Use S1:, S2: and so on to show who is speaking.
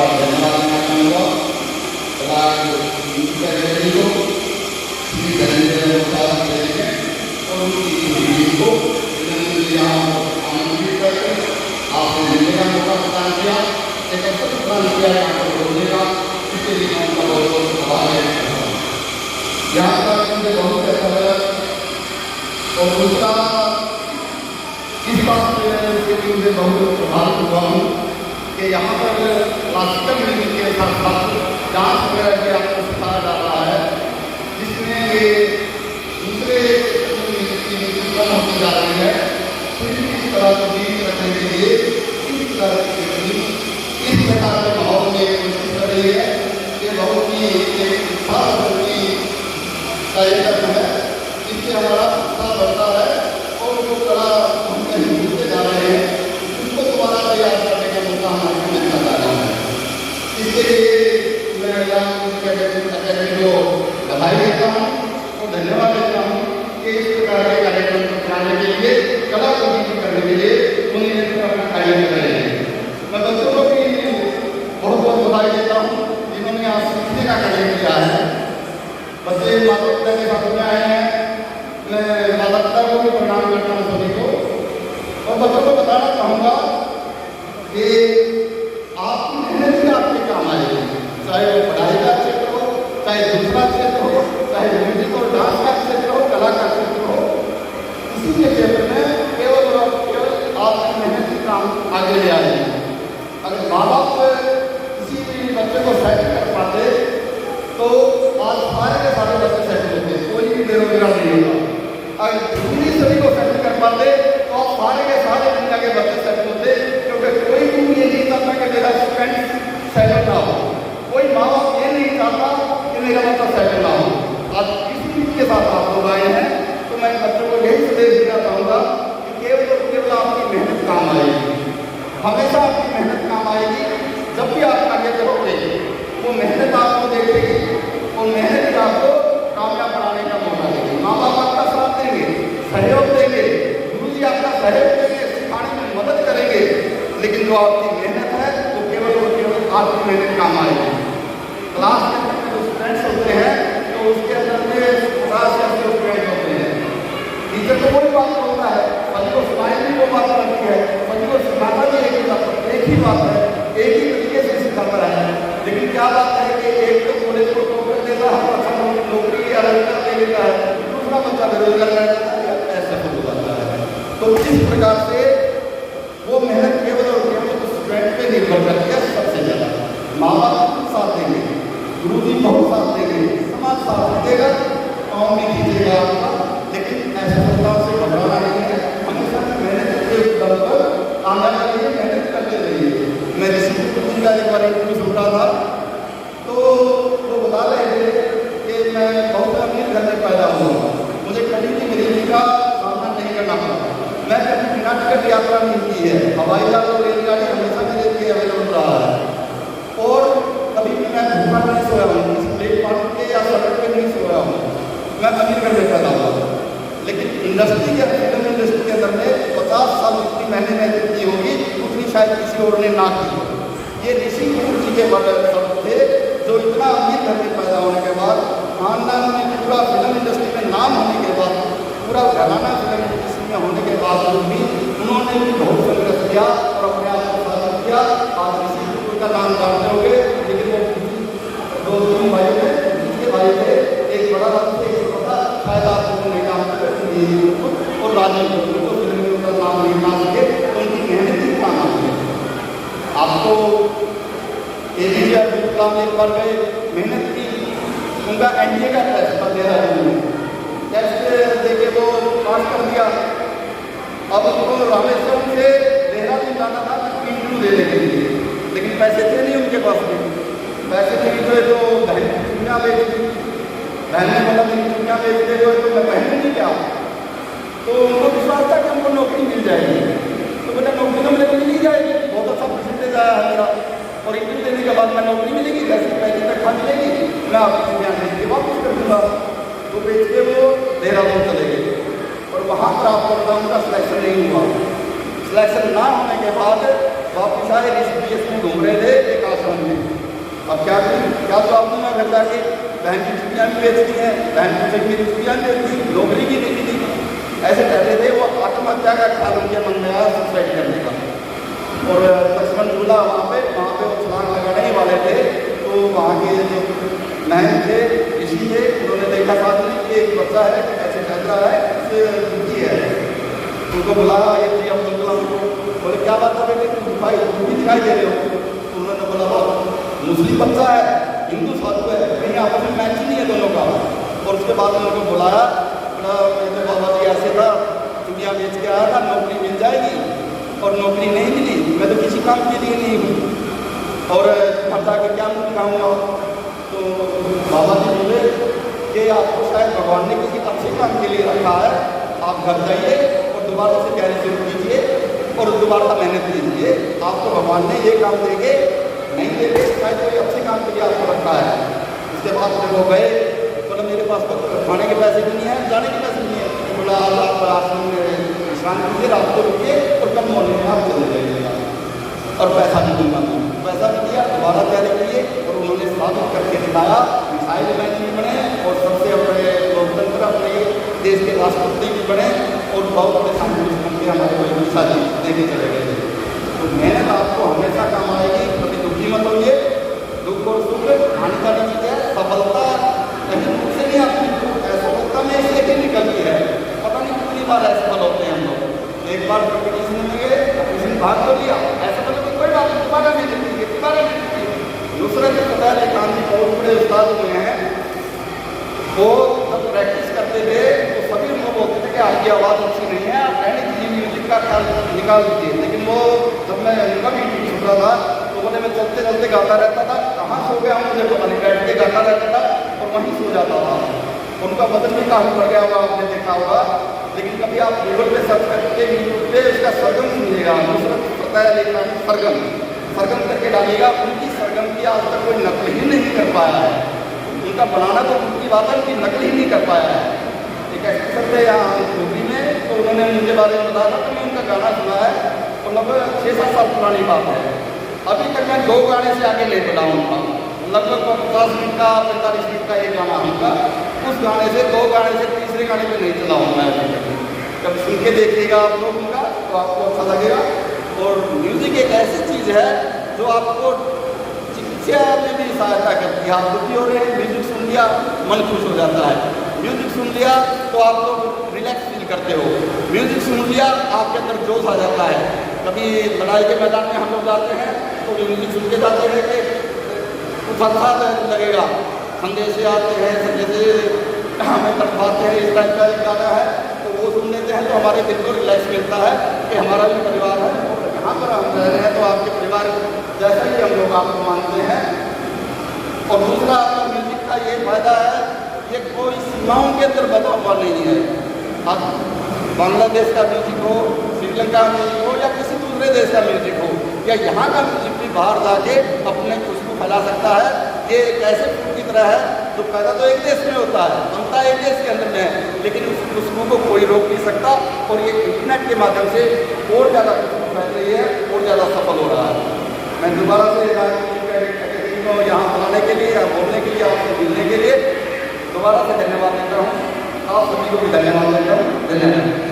S1: बार धन्यवाद देना चाहूँगा। सेक्रेटरी को श्री धनंजय प्रसाद करेंगे और उनकी टीम को यहाँ आमंत्रित करके आपने मिलने का मौका प्रदान किया, एक अवसर प्रदान किया यहाँ पर बोलने का, इसके लिए मैं उनका बहुत बहुत आभार व्यक्त करता हूँ। यहाँ पर मुझे बहुत अच्छा लगा और दूसरा इस बात से मुझे बहुत प्रभावित हुआ हूँ कि यहाँ पर क्लासिकल म्यूजिक के साथ साथ डांस वगैरह भी आपको सिखाया जा रहा है, जिसमें ये दूसरे कम होती जा रही है। इस तरह को जीवित रखने के लिए इस प्रकार के माहौल में कोशिश कर रही है कि बहुत ही एक उत्साह कार्यक्रम है, इससे हमारा उत्साह बढ़ता है और जो कला हम कहीं भूलते जा रहे हैं उसको दोबारा तैयार करने का मौका हमारे मिलता जा रहा है। इसके लिए मैं अकेडमी को बधाई देता हूँ और धन्यवाद देता हूँ कि इस प्रकार के कार्यक्रम को चलाने के लिए, कला को जीवित करने के लिए उन्हें अपना कार्य कर रहे हैं। मैं बच्चों को भी बहुत बहुत बधाई देता हूँ जिन्होंने आज सीखने का कार्य किया है। बच्चे माता पिता के साथ में आए हैं, मैं माता पिता को भी प्रणाम करता हूँ सभी को और बच्चों को बताना चाहूँगा कि आपकी मेहनत भी आपके काम आएगी, चाहे वो पढ़ाई का क्षेत्र हो, चाहे दूसरा क्षेत्र हो, चाहे म्यूजिक और डांस का क्षेत्र हो, कला का क्षेत्र हो, इसी के क्षेत्र में केवल और केवल आपकी मेहनत ही काम आगे ले आएगी। अगर माँ बाप किसी भी बच्चे को सेट कर पाते तो आज सारे के सारे बच्चे सेट होते, कोई भी बेरोजगार नहीं होगा। अगर पूरी सभी को सेट कर पाते तो आप सारे के सारे दुनिया के बच्चे सेट होते, क्योंकि कोई भी ये नहीं चाहता कि मेरा स्टूडेंट सेटल ना हो, कोई माँ बाप ये नहीं चाहता कि मेरा बच्चा सेटल ना हो। आज इस चीज के साथ आप लोग आए हैं तो मैं बच्चों को यही संदेश देना चाहूँगा कि केवल और केवल आपकी मेहनत काम आएगी, हमेशा आपकी मेहनत काम आएगी। जब भी आप आगे बढ़ोगे वो मेहनत आपको देखेगी और मेहनत आपको कामयाब बनाने का मौका देगी। माँ बाप आपका साथ देंगे, सहयोग देंगे, गुरु जी आपका सहयोग देंगे, सिखाने में मदद करेंगे, लेकिन जो आपकी मेहनत है वो केवल और केवल आपकी मेहनत काम आएगी। क्लास के अंदर में जो स्टूडेंट्स होते हैं तो उसके अंदर में 50 या 100 स्टूडेंट होते हैं। टीचर को कोई बात होता है, सभी को सुनाई भी वो बात लगती है, सभी को सिखाना भी एक ही बात है, एक ही तरीके से सिखाता है। लेकिन क्या बात है कि एक तो कॉलेज को टॉपर देता है, अच्छा नौकरी या रोजगार दे देता है, दूसरा बच्चा बेरोजगार रह जाता है, ऐसा हो जाता है। तो इस प्रकार से वो मेहनत केवल और केवल स्टूडेंट पे निर्भर करती है सबसे ज़्यादा। माँ बाप साथ देंगे, गुरु जी बहुत साथ देंगे, समाज साथ देगा, काम भी कीजिएगा आपका, लेकिन ऐसा बदलाव से घबराना नहीं है। हमेशा मेहनत के दम पर आने के लिए मेहनत करते रहिए। मैं ऋषि जी का एक बार इंटरव्यू सुन रहा था तो वो बता रहे थे कि मैं बहुत अमीर घर में पैदा हुआ, मुझे कभी भी गरीबी का सामना नहीं करना पड़ा, मैं कभी बिना टिकट यात्रा नहीं की है, हवाई जहाज और रेलगाड़ी हमेशा मेरे लिए अवेलेबल रहा है और कभी भी मैं भूखा नहीं सोया हूँ, किसी प्लेटफॉर्म के या सड़क पे नहीं सोया हूँ। मैं अमीर घर में पैदा हुआ, लेकिन इंडस्ट्री के फिल्म इंडस्ट्री के अंदर में 50 साल जितनी मैंने मेहनत की होगी उतनी शायद किसी और ने ना की। ये ऋषि जी के शब्द थे जो इतना अमीर घर में पैदा होने के बाद, खानदान में पूरा फिल्म इंडस्ट्री में नाम होने के बाद, पूरा घराना फिल्म इंडस्ट्री में होने के बाद भी उन्होंने भी बहुत संघर्ष किया और अपने आप को साबित किया। आज ऋषि कपूर का नाम जानते होंगे, लेकिन वो 2-3 भाई थे, जिसके भाई थे एक बड़ा नाम थे, एक छोटा, शायद आप लोगों ने काम किया और राजीव कपूर को फिल्म में उनका नाम नहीं बना सके, तो उनकी मेहनत ही काम आती है। आपको APJ अब्दुल कलाम एक बार गए, मेहनत की, उनका NDA का टेस्ट था 13 टेस्ट देके वो पास कर दिया। अब उनको रामेश्वरम से देहरादून जाना था इंटरव्यू देने के लिए, लेकिन पैसे थे नहीं उनके पास में, पैसे नहीं थे तो बहन की चुनिया बेच दी। बहन ने बोला मेरी चुनिया बेच दे तो मैं बहन नहीं क्या, तो उनको विश्वास था कि उनको नौकरी मिल जाएगी। तो बोला नौकरी तो मुझे मिल ही जाएगी, बहुत अच्छा परसेंटेज आया है मेरा, और इंटरव्यू देने के बाद मैं नौकरी मिलेगी, जैसे पैसे तक खा मिलेगी, मैं आपकी ध्यान देख के वापस कर दूँगा। तो बेच के वो देहरादून चले गए और वहाँ पर आपको बताऊँ उनका सिलेक्शन नहीं हुआ। सिलेक्शन ना होने के बाद वापस आए, ऋषिकेश में घूम रहे थे एक आश्रम में, अब क्या करूँ, क्या जवाब दूँ मैं घर जाके? बहन की छुट्टियाँ भी बेच दी हैं, बहन की मेरी छुट्टियाँ भी बेच दी, नौकरी भी नहीं दी। ऐसे ठहरे थे, वो आत्महत्या का ख्याल उनके मन में आया सुसाइड करने का। और लक्ष्मण झूला वहाँ पे वो छलांग लगाने ही वाले थे, तो वहाँ के जो महल थे ऋषि थे, उन्होंने देखा साथ में कि एक बच्चा है ऐसे चल रहा है, उससे दुखी है। उनको बुलाया ये जी अब्दुल कलाम को, बोले क्या बात है बेटे, तुम भाई दुखी दिखाई दे रहे हो? तो उन्होंने बोला मुस्लिम बच्चा है, हिंदू साधु है, कहीं आपस में मैच ही नहीं है दोनों का। और उसके बाद में उनको बुलाया, मेरे बाबा जी ऐसे था, दुनिया बेच के आया था, नौकरी मिल जाएगी, और नौकरी नहीं मिली, मैं तो किसी काम के लिए नहीं हूँ, और घर जाकर क्या मुझे दिखाऊँगा? तो बाबा जी बोले कि आपको शायद भगवान ने किसी अच्छे काम के लिए रखा है, आप घर जाइए और दोबारा से तैयारी शुरू कीजिए और दोबारा मेहनत कीजिए, आपको भगवान ने ये काम देंगे नहीं देंगे, शायद कोई अच्छे काम के लिए आपको रखा है। उसके बाद जब वो गए, बोला मेरे पास तो खाने के पैसे भी नहीं है, जाने के पैसे नहीं है। बोला आप आश्रम में विश्राम कीजिए, रात को रुकिए और कल मॉर्निंग में आप चले जाइएगा, और पैसा भी दूंगा। पैसा भी दिया, दोबारा तैयारी किए, और उन्होंने साबित करके दिखाया, मिसाइल मैन भी बने और सबसे अपने लोकतंत्र अपने देश के राष्ट्रपति भी बने, और बहुत बड़े साइंटिस्ट बन के हमारे कोई दिशा देके चले गए। तो मेहनत आपको हमेशा काम आएगी, कभी दुखी मत होइए। दुख और सुख हानिकारी चीज़ है, सफलता कहीं दुख से नहीं आती, असफलता में इसलिए भी निकलती है। पता नहीं कितनी बार असफल होते हैं हम लोग। एक बार कंपटीशन में गए, किसी ने भाग तो लिया, ऐसा मतलब कोई बात नहीं, दोबारा नहीं जीतेंगे, दोबारा नहीं जीतेंगे। नुसरत फतेह अली खान जी बहुत बड़े उस्ताद हुए हैं, वो जब प्रैक्टिस करते थे तो सभी लोग बोलते थे कि आपकी आवाज़ अच्छी नहीं है, आप रहने दीजिए, म्यूजिक का ख्याल निकाल दीजिए। लेकिन वो जब मैं उनका भी सुन रहा था तो बोले मैं चलते चलते गाता रहता था, कहाँ सो गया मुझे पता नहीं, बैठ के गाता रहता था और वहीं सो जाता था। उनका वजन भी काफ़ी बढ़ गया होगा, आपने देखा होगा। लेकिन कभी आप गूगल पे सर्च करके यूट्यूब पे उसका सरगम सुनिएगा, नुसरत फतेह अली खान सरगम करके डालिएगा। उनकी सरगम की आज तक कोई नकल ही नहीं कर पाया है। उनका बनाना तो उनकी बात है, उनकी नकल ही नहीं कर पाया है। एक एक्टर थे यहाँ डोगरी में, तो उन्होंने मुझे बारे में बताया था, तो मैं उनका गाना सुना है, तो लगभग 6-7 साल पुरानी बात है। अभी तक मैं 2 गाने से आगे नहीं बढ़ा उनका, लगभग 50 मिनट का 45 मिनट का एक गाना उनका, उस गाने से 2 गाने से तीसरे गाने पे नहीं चला हूँ मैं अभी तक। जब सुन के देखिएगा आप लोग उनका तो आपको अच्छा लगेगा। और म्यूज़िक एक ऐसी चीज़ है जो आपको चिकित्सा में भी सहायता करती है। आप दुखी हो रहे हैं, म्यूजिक सुन लिया, मन खुश हो जाता है। म्यूजिक सुन लिया तो आप लोग रिलैक्स फील करते हो। म्यूजिक सुन लिया आपके अंदर जोश आ जाता है। कभी लड़ाई के मैदान में हम लोग जाते हैं तो म्यूजिक सुन के जाते हैं कि कुछ अच्छा लगेगा। संदेशे आते हैं, संदेशे हमें तड़पाते हैं, इस टाइप का एक गाना है तो वो सुन लेते हैं तो हमारे दिल को रिलैक्स मिलता है कि हमारा भी परिवार है और यहाँ पर हम रह रहे हैं तो आपके परिवार जैसा ही हम लोग आपको मानते हैं। और दूसरा आपका म्यूजिक का ये फायदा है, ये कोई सीमाओं के अंदर बंधा हुआ नहीं है। अब बांग्लादेश का म्यूजिक हो, श्रीलंका का म्यूजिक हो या किसी दूसरे देश का म्यूजिक हो, या यहाँ का म्यूजिक भी बाहर जाके अपने खुशबू फैला सकता है। ये एक ऐसे फूल की तरह है जो पैदा तो एक देश में होता है, बनता एक देश के अंदर में है, लेकिन उस खुशबू को कोई रोक नहीं सकता। और ये इंटरनेट के माध्यम से और ज़्यादा खुशबू फैल रही है और ज़्यादा सफल हो रहा है। मैं दोबारा से यहाँ बुलाने के लिए या बोलने के लिए, आपसे मिलने के लिए दोबारा से धन्यवाद देता हूँ। आप सभी को भी धन्यवाद देता हूँ। धन्यवाद।